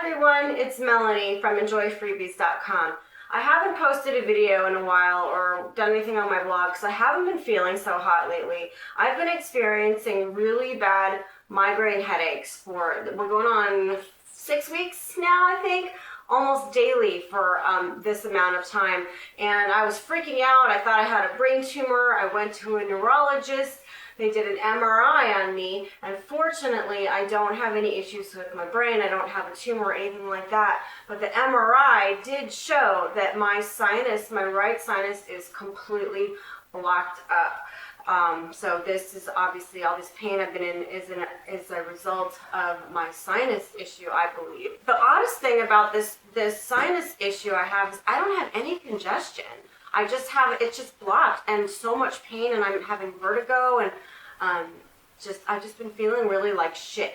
everyone, it's Melanie from enjoyfreebies.com. I haven't posted a video in a while or done anything on my blog because I haven't been feeling so hot lately. I've been experiencing really bad migraine headaches we're going on 6 weeks now, I think, almost daily for this amount of time. And I was freaking out. I thought I had a brain tumor. I went to a neurologist. They did an MRI on me, and fortunately I don't have any issues with my brain. I don't have a tumor or anything like that, but the MRI did show that my sinus, my right sinus, is completely blocked up. So this is obviously, all this pain I've been in is a result of my sinus issue, I believe. The oddest thing about this sinus issue I have is I don't have any congestion. I just have, it's just blocked and so much pain, and I'm having vertigo, and I've just been feeling really like shit.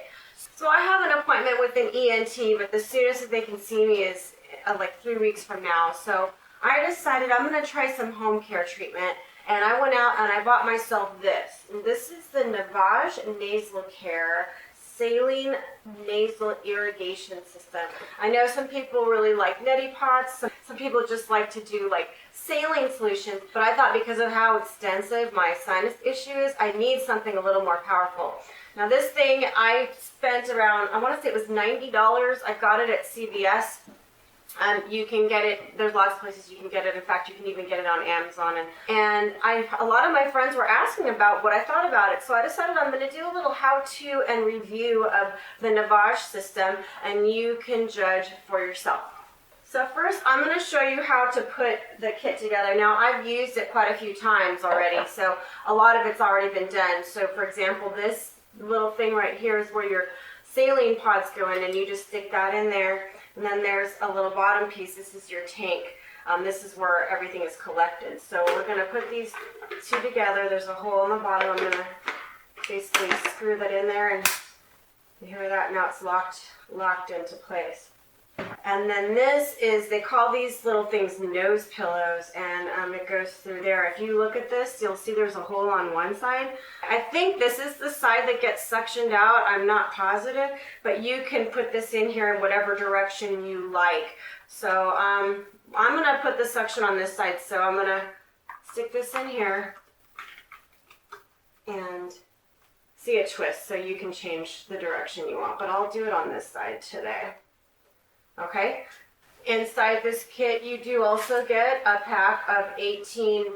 So I have an appointment with an ENT, but the soonest that they can see me is like 3 weeks from now. So I decided I'm going to try some home care treatment, and I went out and I bought myself this. And this is the Navage Nasal Care Saline Nasal Irrigation System. I know some people really like neti pots. Some people just like to do like saline solutions, but I thought because of how extensive my sinus issue is, I need something a little more powerful. Now this thing I spent around, I want to say it was $90. I got it at CVS. You can get it, there's lots of places you can get it. In fact, you can even get it on Amazon. And a lot of my friends were asking about what I thought about it. So I decided I'm going to do a little how-to and review of the Navage system, and you can judge for yourself. So first, I'm going to show you how to put the kit together. Now, I've used it quite a few times already, so a lot of it's already been done. So for example, this little thing right here is where your saline pods go in, and you just stick that in there. And then there's a little bottom piece. This is your tank. This is where everything is collected. So we're going to put these two together. There's a hole in the bottom. I'm going to basically screw that in there, and you hear that? Now it's locked into place. And then this is, they call these little things nose pillows, and it goes through there. If you look at this, you'll see there's a hole on one side. I think this is the side that gets suctioned out. I'm not positive, but you can put this in here in whatever direction you like. So I'm going to put the suction on this side, so I'm going to stick this in here and see a twist, so you can change the direction you want, but I'll do it on this side today. Okay, inside this kit you do also get a pack of 18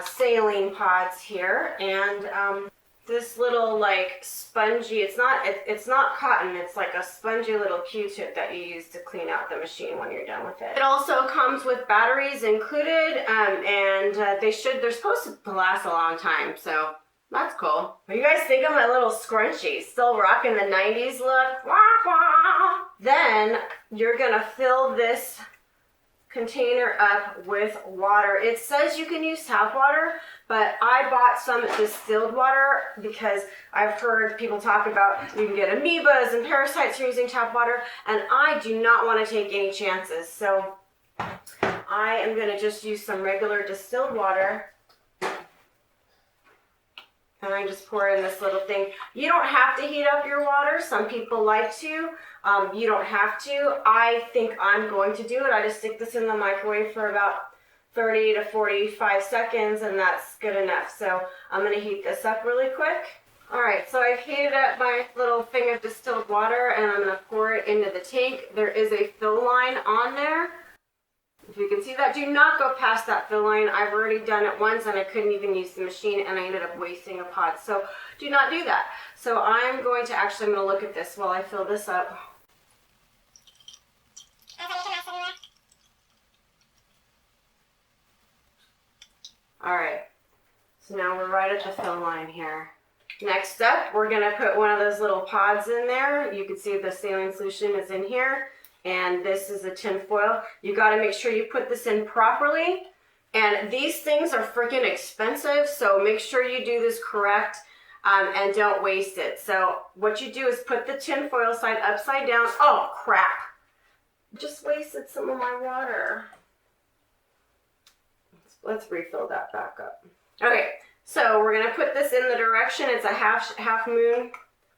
saline pods here, and this little like spongy, it's not cotton, it's like a spongy little Q-tip that you use to clean out the machine when you're done with it. It also comes with batteries included, and they're supposed to last a long time, so that's cool. What do you guys think of my little scrunchie? Still rocking the 90s look? Wah, wah. Then you're gonna fill this container up with water. It says you can use tap water, but I bought some distilled water because I've heard people talk about you can get amoebas and parasites from using tap water, and I do not want to take any chances. So I am gonna just use some regular distilled water. And I just pour in this little thing. You don't have to heat up your water. Some people like to. You don't have to. I think I'm going to do it. I just stick this in the microwave for about 30 to 45 seconds, and that's good enough. So I'm going to heat this up really quick. All right, so I've heated up my little thing of distilled water, and I'm going to pour it into the tank. There is a fill line on there. If you can see that, do not go past that fill line. I've already done it once and I couldn't even use the machine, and I ended up wasting a pod. So do not do that. So I'm going to look at this while I fill this up. All right, so now we're right at the fill line here. Next up, we're gonna put one of those little pods in there. You can see the saline solution is in here. And this is a tin foil. You got to make sure you put this in properly. And these things are freaking expensive, so make sure you do this correct and don't waste it. So what you do is put the tin foil side upside down. Oh, crap. Just wasted some of my water. Let's refill that back up. Okay, so we're going to put this in the direction. It's a half moon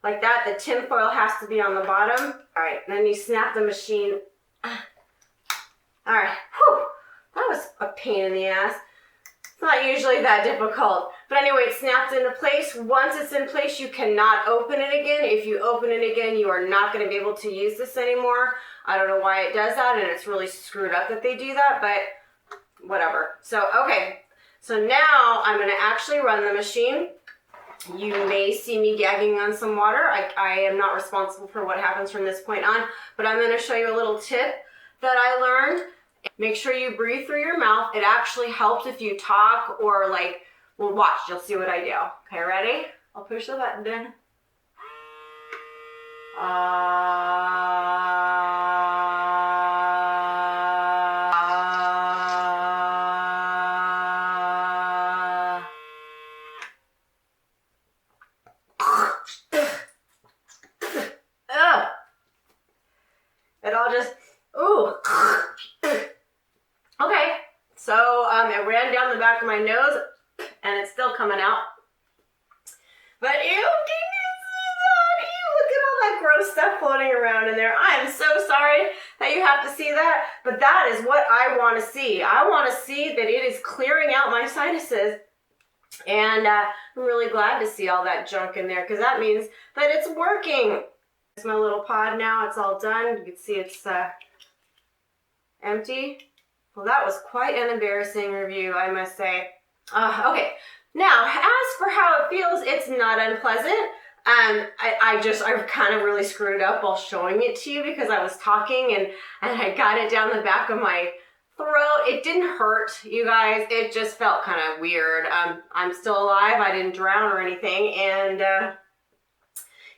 like that. The tin foil has to be on the bottom. All right, and then you snap the machine. All right, whew, that was a pain in the ass. It's not usually that difficult. But anyway, it snapped into place. Once it's in place, you cannot open it again. If you open it again, you are not going to be able to use this anymore. I don't know why it does that, and it's really screwed up that they do that, but whatever. So, okay. So now I'm going to actually run the machine. You may see me gagging on some water. I am not responsible for what happens from this point on, but I'm going to show you a little tip that I learned. Make sure you breathe through your mouth. It actually helps if you talk or like, well, watch, you'll see what I do. Okay, ready? I'll push the button in. It all just, ooh. Okay, so it ran down the back of my nose and it's still coming out. But ew, can you see that? Ew, look at all that gross stuff floating around in there. I am so sorry that you have to see that, but that is what I want to see. I want to see that it is clearing out my sinuses. And I'm really glad to see all that junk in there because that means that it's working. It's my little pod now. It's all done. You can see it's empty. Well, that was quite an embarrassing review, I must say. Okay, now as for how it feels, it's not unpleasant. I kind of really screwed up while showing it to you because I was talking and I got it down the back of my throat. It didn't hurt, you guys. It just felt kind of weird. I'm still alive. I didn't drown or anything, and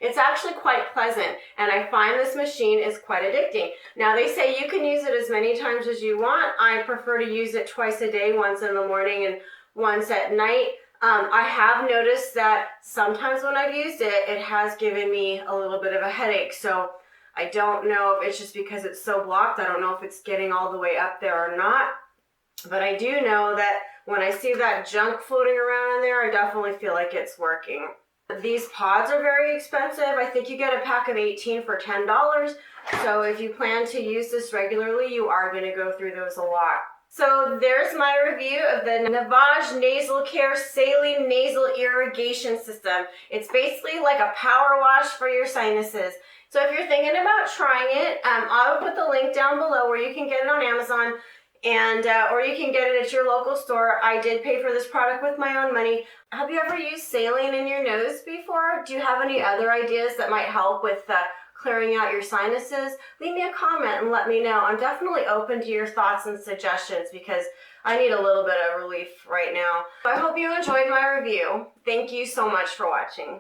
it's actually quite pleasant, and I find this machine is quite addicting. Now, they say you can use it as many times as you want. I prefer to use it twice a day, once in the morning and once at night. I have noticed that sometimes when I've used it, it has given me a little bit of a headache, so I don't know if it's just because it's so blocked. I don't know if it's getting all the way up there or not, but I do know that when I see that junk floating around in there, I definitely feel like it's working. These pods are very expensive. I think you get a pack of 18 for $10. So if you plan to use this regularly, you are going to go through those a lot. So there's my review of the Navage Nasal Care Saline Nasal Irrigation System. It's basically like a power wash for your sinuses. So if you're thinking about trying it, I'll put the link down below where you can get it on Amazon. And or you can get it at your local store. I did pay for this product with my own money. Have you ever used saline in your nose before? Do you have any other ideas that might help with clearing out your sinuses? Leave me a comment and let me know. I'm definitely open to your thoughts and suggestions because I need a little bit of relief right now. I hope you enjoyed my review. Thank you so much for watching.